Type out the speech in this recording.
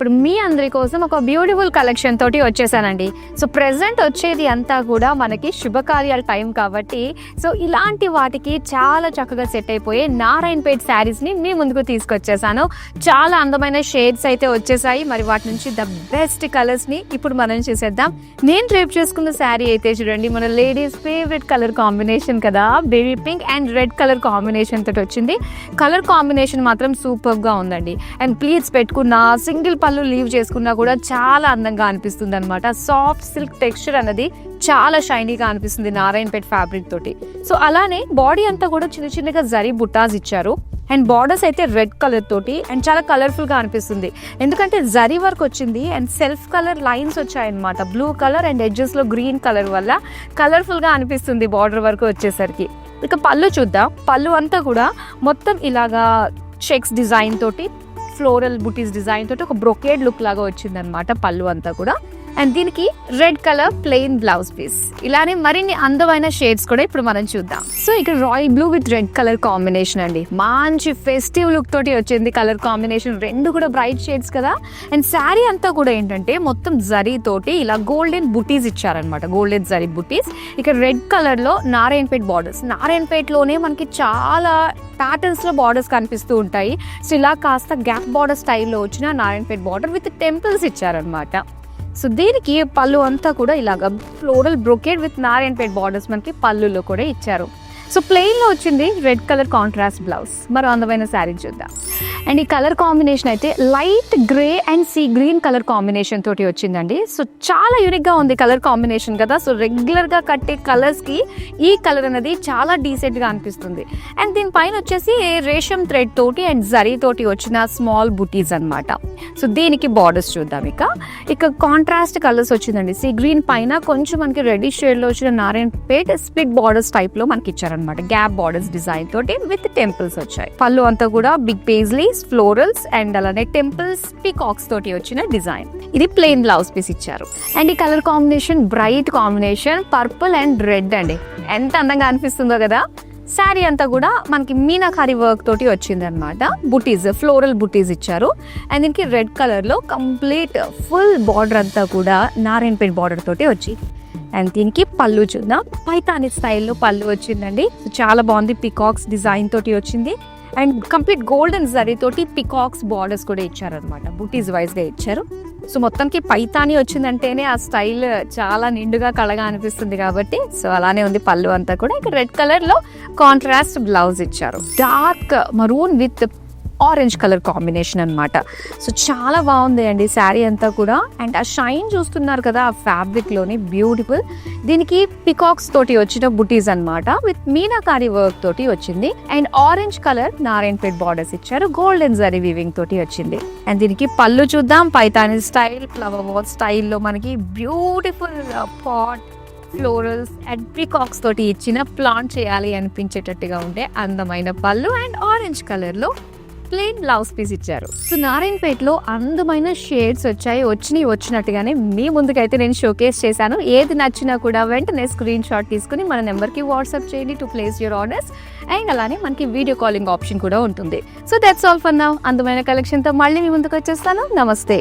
ఇప్పుడు మీ అందరి కోసం ఒక బ్యూటిఫుల్ కలెక్షన్ తోటి వచ్చేసానండి. సో ప్రెసెంట్ వచ్చేది అంతా కూడా మనకి శుభకార్యాల టైం కాబట్టి సో ఇలాంటి వాటికి చాలా చక్కగా సెట్ అయిపోయే నారాయణపేట్ శారీస్ని మీ ముందుకు తీసుకొచ్చేసాను. చాలా అందమైన షేడ్స్ అయితే వచ్చేసాయి. మరి వాటి నుంచి ద బెస్ట్ కలర్స్ని ఇప్పుడు మనం చూసేద్దాం. నేను రేపు చేసుకున్న శారీ అయితే చూడండి, మన లేడీస్ ఫేవరెట్ కలర్ కాంబినేషన్ కదా, baby pink and red colour combination తోటి వచ్చింది. కలర్ కాంబినేషన్ మాత్రం సూపర్గా ఉందండి. అండ్ ప్లీట్స్ పెట్టుకున్నా, సింగిల్ పళ్ళు లీవ్ చేసుకున్నా కూడా చాలా అందంగా అనిపిస్తుంది అనమాట. సాఫ్ట్ సిల్క్ టెక్స్చర్ అన్నది చాలా షైనీగా అనిపిస్తుంది నారాయణపేట్ ఫ్యాబ్రిక్ తోటి. సో అలానే బాడీ అంతా కూడా చిన్న చిన్నగా జరీ బుట్టాస్ ఇచ్చారు. అండ్ బార్డర్స్ అయితే రెడ్ కలర్ తోటి అండ్ చాలా కలర్ఫుల్గా అనిపిస్తుంది. ఎందుకంటే జరీ వర్క్ వచ్చింది అండ్ సెల్ఫ్ కలర్ లైన్స్ వచ్చాయన్నమాట. బ్లూ కలర్ అండ్ ఎడ్జెస్లో గ్రీన్ కలర్ వల్ల కలర్ఫుల్గా అనిపిస్తుంది బార్డర్ వర్క్ వచ్చేసరికి. ఇక పళ్ళు చూద్దాం. పళ్ళు అంతా కూడా మొత్తం ఇలాగా చెక్స్ డిజైన్ తోటి, ఫ్లోరల్ బుటీస్ డిజైన్ తోటి ఒక బ్రొకేడ్ లుక్ లాగా వచ్చిందనమాట పళ్ళు అంతా కూడా. అండ్ దీనికి red colour plain blouse piece. ఇలానే మరిన్ని అందమైన షేడ్స్ కూడా ఇప్పుడు మనం చూద్దాం. సో ఇక్కడ royal blue with red colour combination అండి. మంచి ఫెస్టివ్ లుక్ తోటి వచ్చింది కలర్ కాంబినేషన్. రెండు కూడా బ్రైట్ షేడ్స్ కదా. అండ్ శారీ అంతా కూడా ఏంటంటే మొత్తం జరీ తోటి ఇలా గోల్డెన్ బుటీస్ ఇచ్చారనమాట, గోల్డెన్ జరీ బుటీస్. ఇక్కడ రెడ్ కలర్ లో నారాయణపేట్ బార్డర్స్. నారాయణపేట్లోనే మనకి చాలా ప్యాటర్న్స్ లో బార్డర్స్ కనిపిస్తూ ఉంటాయి. సో ఇలా కాస్త గ్యాప్ బార్డర్ స్టైల్లో వచ్చిన నారాయణపేట్ బార్డర్ విత్ టెంపుల్స్ ఇచ్చారనమాట. సో దీనికి పళ్ళు అంతా కూడా ఇలాగ floral brocade with Narayanpet borders మనకి పళ్ళులో కూడా ఇచ్చారు. సో ప్లెయిన్లో వచ్చింది రెడ్ కలర్ కాంట్రాస్ట్ బ్లౌజ్. మరో అందమైన శారీ చూద్దాం. అండ్ ఈ కలర్ కాంబినేషన్ అయితే light grey and sea green colour combination తోటి వచ్చిందండి. సో చాలా యూనిక్గా ఉంది కలర్ కాంబినేషన్ కదా. సో రెగ్యులర్గా కట్టే కలర్స్కి ఈ కలర్ అనేది చాలా డీసెంట్గా అనిపిస్తుంది. అండ్ దీనిపైన వచ్చేసి రేషం థ్రెడ్ తోటి అండ్ జరీ తోటి వచ్చిన స్మాల్ బుటీస్ అనమాట. సో దీనికి బార్డర్స్ చూద్దాం. ఇక కాంట్రాస్ట్ కలర్స్ వచ్చిందండి. సీ గ్రీన్ పైన కొంచెం మనకి రెడ్డిష్ షేడ్లో వచ్చిన నారాయణపేట్ స్ప్లిట్ బార్డర్స్ టైప్లో మనకి ఇచ్చారనమాట. గ్యాప్ బార్డర్స్ డిజైన్ తోటి విత్ టెంపుల్స్ వచ్చాయి. పళ్ళు అంతా కూడా బిగ్ పేజ్లీ ఫ్లోరల్స్ అండ్ అలానే టెంపుల్స్ పీకాక్స్ తోటి వచ్చిన డిజైన్. ఇది ప్లెయిన్ బ్లౌజ్ పీస్ ఇచ్చారు. అండ్ ఈ colour combination bright combination purple and red అండి. ఎంత అందంగా అనిపిస్తుందో కదా. శారీ అంతా కూడా మనకి మీనాకారి వర్క్ తోటి వచ్చింది అనమాట. బుటీస్, ఫ్లోరల్ బుటీస్ ఇచ్చారు. అండ్ దీనికి రెడ్ కలర్ లో కంప్లీట్ ఫుల్ బార్డర్ అంతా కూడా నారాయణపేట్ బార్డర్ తోటి వచ్చి. అండ్ దీనికి పళ్ళు చూద్దాం. పైతాని స్టైల్లో పళ్ళు వచ్చిందండి. చాలా బాగుంది. పికాక్స్ డిజైన్ తోటి వచ్చింది. అండ్ కంప్లీట్ గోల్డెన్ జరీ తోటి పికాక్స్ బార్డర్స్ కూడా ఇచ్చారనమాట. బుటీస్ వైజ్గా ఇచ్చారు. సో మొత్తానికి పైతాని వచ్చిందంటేనే ఆ స్టైల్ చాలా నిండుగా కళగా అనిపిస్తుంది కాబట్టి సో అలానే ఉంది పళ్ళు అంతా కూడా. ఇక్కడ రెడ్ కలర్లో కాంట్రాస్ట్ బ్లౌజ్ ఇచ్చారు. Dark maroon with orange colour combination అనమాట. సో చాలా బాగుంది అండి శారీ అంతా కూడా. అండ్ ఆ షైన్ చూస్తున్నారు కదా ఆ ఫ్యాబ్రిక్లోని బ్యూటిఫుల్. దీనికి పికాక్స్ తోటి వచ్చిన బుటీస్ అనమాట విత్ మీనాకారి వర్క్ తోటి వచ్చింది. And orange colour Narayanpet borders ఇచ్చారు. గోల్డెన్ జరీ వీవింగ్ తోటి వచ్చింది. అండ్ దీనికి పళ్ళు చూద్దాం. పైతాని స్టైల్ ఫ్లవర్ వాల్ స్టైల్లో మనకి beautiful pot florals and peacocks తోటి ఇచ్చిన ప్లాంట్ చేయాలి అనిపించేటట్టుగా ఉండే అందమైన పళ్ళు అండ్ ఆరెంజ్ కలర్లో ప్లెయిన్ బ్లౌజ్ పీస్ ఇచ్చారు. సో నారాయణపేటలో అందమైన షేడ్స్ వచ్చినట్టుగానే మీ ముందుకైతే నేను షోకేస్ చేశాను. ఏది నచ్చినా కూడా వెంటనే స్క్రీన్ షాట్ తీసుకుని మన నెంబర్కి వాట్సాప్ చేయండి to place your orders. And అలానే మనకి వీడియో కాలింగ్ ఆప్షన్ కూడా ఉంటుంది. So that's all for now. అందమైన కలెక్షన్తో మళ్ళీ మీ ముందుకు వచ్చేస్తాను. నమస్తే.